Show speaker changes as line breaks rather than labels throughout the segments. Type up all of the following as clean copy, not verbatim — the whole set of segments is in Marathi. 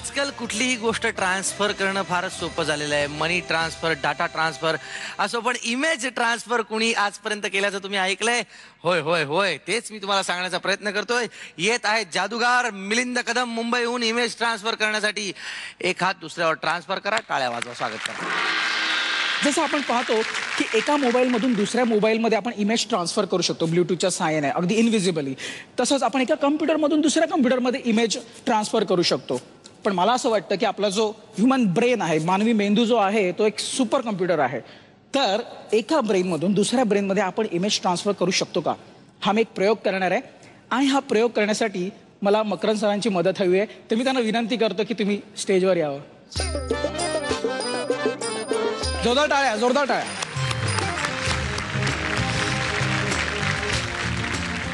आजकाल कुठलीही गोष्ट ट्रान्सफर करणं फारच सोपं झालेलं आहे. मनी ट्रान्सफर, डाटा ट्रान्सफर असो, पण इमेज ट्रान्सफर कुणी आजपर्यंत केल्याचं तुम्ही ऐकलंय? होय होय होय, तेच मी तुम्हाला सांगण्याचा प्रयत्न करतोय. येत आहेत जादूगार मिलिंद कदम मुंबईहून इमेज ट्रान्सफर करण्यासाठी. एक हात दुसऱ्यावर ट्रान्सफर करा, टाळ्या वाजवा, स्वागत करा.
जसं आपण पाहतो की एका मोबाईलमधून दुसऱ्या मोबाईलमध्ये आपण इमेज ट्रान्सफर करू शकतो ब्लूटूथच्या सहाय्याने, अगदी इनव्हिजिबली. तसंच आपण एका कम्प्युटरमधून दुसऱ्या कम्प्युटरमध्ये इमेज ट्रान्सफर करू शकतो. पण मला असं वाटतं की आपला जो ह्युमन ब्रेन आहे, मानवी मेंदू जो आहे, तो एक सुपर कम्प्युटर आहे. तर एका ब्रेनमधून दुसऱ्या ब्रेनमध्ये आपण इमेज ट्रान्सफर करू शकतो का, हा मी एक प्रयोग करणार आहे. आणि हा प्रयोग करण्यासाठी मला मकरंद सरांची मदत हवी आहे. तर मी त्यांना विनंती करतो की तुम्ही स्टेजवर यावं. जोरदार टाळ्या, जोरदार टाळ्या.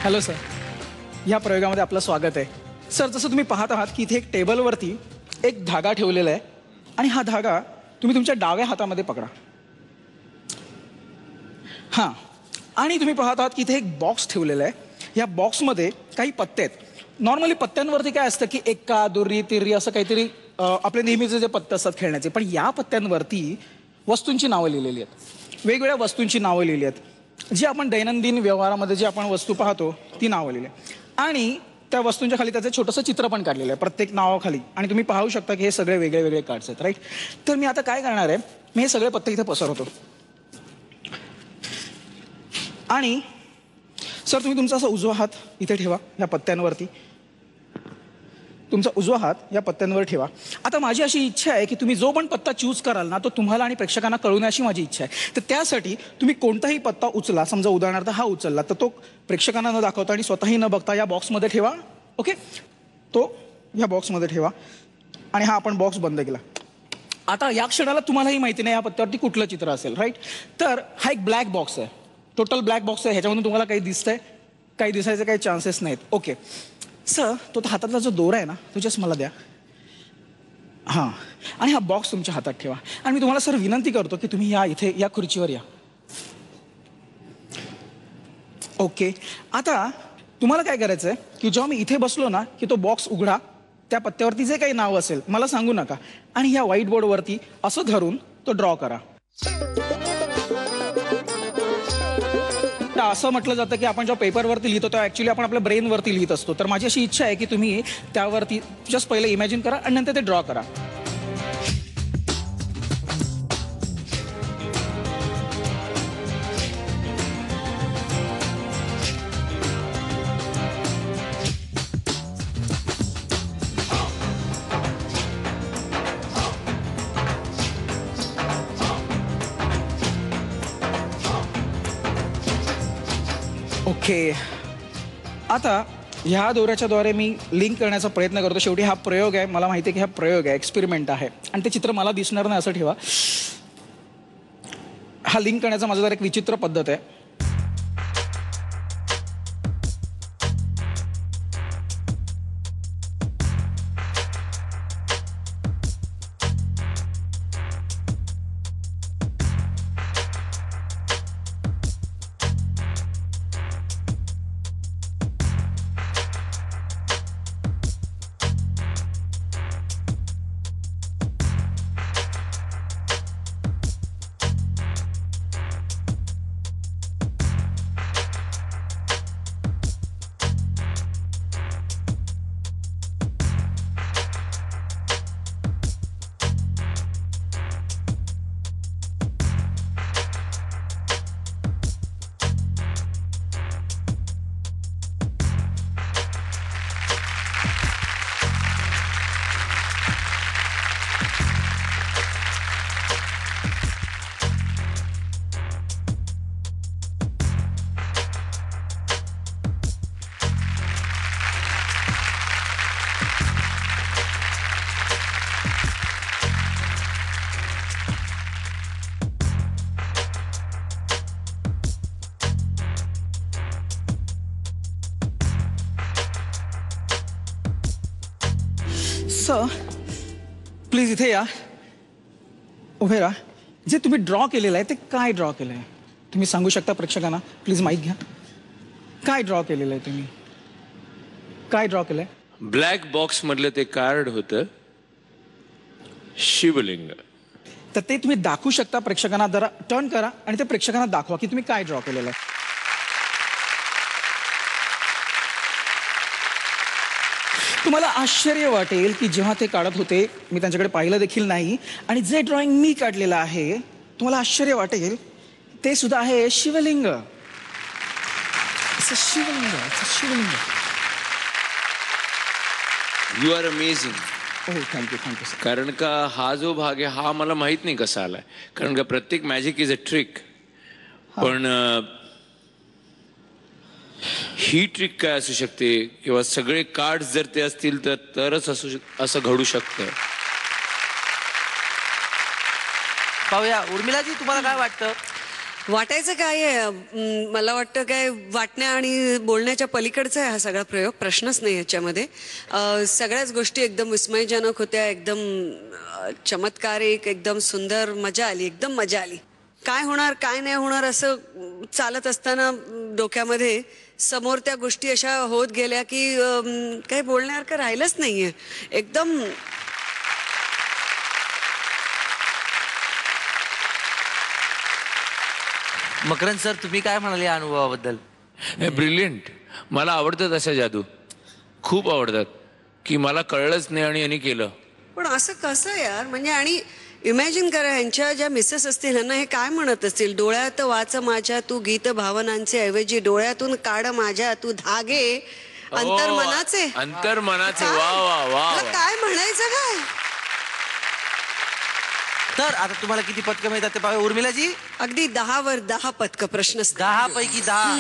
हॅलो सर, या प्रयोगामध्ये आपलं स्वागत आहे. सर, जसं तुम्ही पाहत आहात की इथे एक टेबलवरती एक धागा ठेवलेला आहे आणि हा धागा तुम्ही तुमच्या डाव्या हातामध्ये पकडा. हां, आणि तुम्ही पाहत आहात की इथे एक बॉक्स ठेवलेला आहे. या बॉक्समध्ये काही पत्ते आहेत. नॉर्मली पत्त्यांवरती काय असतं की एक्का, दुर्री, तिर्री असं काहीतरी आपले नेहमीचे जे पत्ते असतात खेळण्याचे. पण या पत्त्यांवरती वस्तूंची नावं लिहिलेली आहेत. वेगवेगळ्या वस्तूंची नावं लिहिली आहेत. जी आपण दैनंदिन व्यवहारामध्ये जी आपण वस्तू पाहतो ती नावं लिहिली आहेत. आणि त्या वस्तूंच्या खाली त्याचं छोटंसं चित्र पण काढलेलं आहे प्रत्येक नावाखाली. आणि तुम्ही पाहू शकता की हे सगळे वेगळे वेगळे कार्ड्स आहेत, राईट. तर मी आता काय करणार आहे, मी हे सगळे पत्ते इथे पसरवतो. आणि सर, तुम्ही तुमचा असा उजवा हात इथे ठेवा या पत्त्यांवरती. तुमचा उजवा हात या पत्त्यांवर ठेवा. आता माझी अशी इच्छा आहे की तुम्ही जो पण पत्ता चूज कराल ना, तो तुम्हाला आणि प्रेक्षकांना कळवण्याची माझी इच्छा आहे. तर त्यासाठी तुम्ही कोणताही पत्ता उचला. समजा उदाहरणार्थ हा उचलला, तर तो प्रेक्षकांना न दाखवता आणि स्वतःही न बघता या बॉक्समध्ये ठेवा. ओके, तो या बॉक्समध्ये ठेवा. आणि हा आपण बॉक्स बंद केला. आता या क्षणाला तुम्हालाही माहिती नाही या पत्त्यावरती कुठलं चित्र असेल, राईट. तर हा एक ब्लॅक बॉक्स आहे, टोटल ब्लॅक बॉक्स आहे. ह्याच्यामधून तुम्हाला काही दिसतंय, काही दिसायचे काही चान्सेस नाहीत. ओके सर, तो हातातला जो दोरा आहे ना, तो जस्ट मला द्या. हां, आणि हा बॉक्स तुमच्या हातात ठेवा. आणि मी तुम्हाला सर विनंती करतो की तुम्ही या इथे या खुर्चीवर या. ओके, आता तुम्हाला काय करायचं आहे की जेव्हा मी इथे बसलो ना, की तो बॉक्स उघडा. त्या पत्त्यावरती जे काही नाव असेल मला सांगू नका. आणि ह्या व्हाईट बोर्डवरती असं धरून तो ड्रॉ करा. असं म्हटलं जातं की आपण जेव्हा पेपरवरती लिहितो तेव्हा ॲक्च्युली आपण आपल्या ब्रेनवरती लिहित असतो. तर माझी अशी इच्छा आहे की तुम्ही त्यावरती जस्ट पहिले इमॅजिन करा आणि नंतर ते ड्रॉ करा. ओके, आता ह्या दोऱ्याच्याद्वारे मी लिंक करण्याचा प्रयत्न करतो. शेवटी हा प्रयोग आहे, मला माहिती आहे की हा प्रयोग आहे, एक्सपेरिमेंट आहे. आणि ते चित्र मला दिसणार नाही असं ठेवा. हा लिंक करण्याचा माझा जर एक विचित्र पद्धत आहे. सर, प्लीज इथे या, उभे राहा. जे तुम्ही ड्रॉ केलेलं आहे ते काय ड्रॉ केलं आहे तुम्ही सांगू शकता प्रेक्षकांना? प्लीज माईक घ्या. काय ड्रॉ केलेलं आहे तुम्ही? काय ड्रॉ केलंय?
ब्लॅक बॉक्स मधलं ते कार्ड होतं शिवलिंग.
तर ते तुम्ही दाखवू शकता प्रेक्षकांना. जरा टर्न करा आणि ते प्रेक्षकांना दाखवा की तुम्ही काय ड्रॉ केलेलं आहे. तुम्हाला आश्चर्य वाटेल की जेव्हा ते काढत होते, मी त्यांच्याकडे पाहिलं देखील नाही, आणि जे ड्रॉइंग मी काढलेलं आहे तुम्हाला आश्चर्य वाटेल ते सुद्धा आहे Shivling. Shivling.
You are amazing.
हो, थँक्यू सर.
कारण का हा जो भाग आहे हा मला माहित नाही कसा आलाय. कारण का प्रत्येक मॅजिक इज अ ट्रिक. पण ही ट्रिक काय असू शकते किंवा सगळे कार्ड जर ते असतील तर तरच असं घडू शकतं.
पाहूया उर्मिलाजी, तुम्हाला काय वाटतं?
वाटायचं काय आहे, मला वाटतं काय वाटण्या आणि बोलण्याच्या पलीकडचा आहे हा सगळा प्रयोग. प्रश्नच नाही याच्यामध्ये. सगळ्याच गोष्टी एकदम विस्मयजनक होत्या, एकदम चमत्कारिक, एकदम सुंदर. मजा आली, एकदम मजा आली. काय होणार काय नाही होणार असं चालत असताना डोक्यामध्ये समोर त्या गोष्टी अशा होत गेल्या की काही बोलण्यासारखं राहिलंच नाहीये. एकदम
मकरंद सर, तुम्ही काय म्हणाले या अनुभवाबद्दल?
ब्रिलियंट. मला आवडतात अशा जादू, खूप आवडतात की मला कळलंच नाही आणि यांनी केलं.
पण असं कसं यार, म्हणजे आणि इमॅजिन करा ह्यांच्या ज्या मिसेस असतील ह्यांना हे काय म्हणत असतील, डोळ्यात वाच माझ्या तू गीत भावनांचे ऐवजी डोळ्यातून काढ माझ्या तू धागे अंतर्मनाचे.
अंतर्मनाचे. वा वा वा.
मला काय म्हणायचं काय.
तर आता तुम्हाला किती पदकं मिळतात ते पाहूया. उर्मिलाजी,
अगदी 10 वर 10 पदकं. प्रश्नच
10 पैकी 10.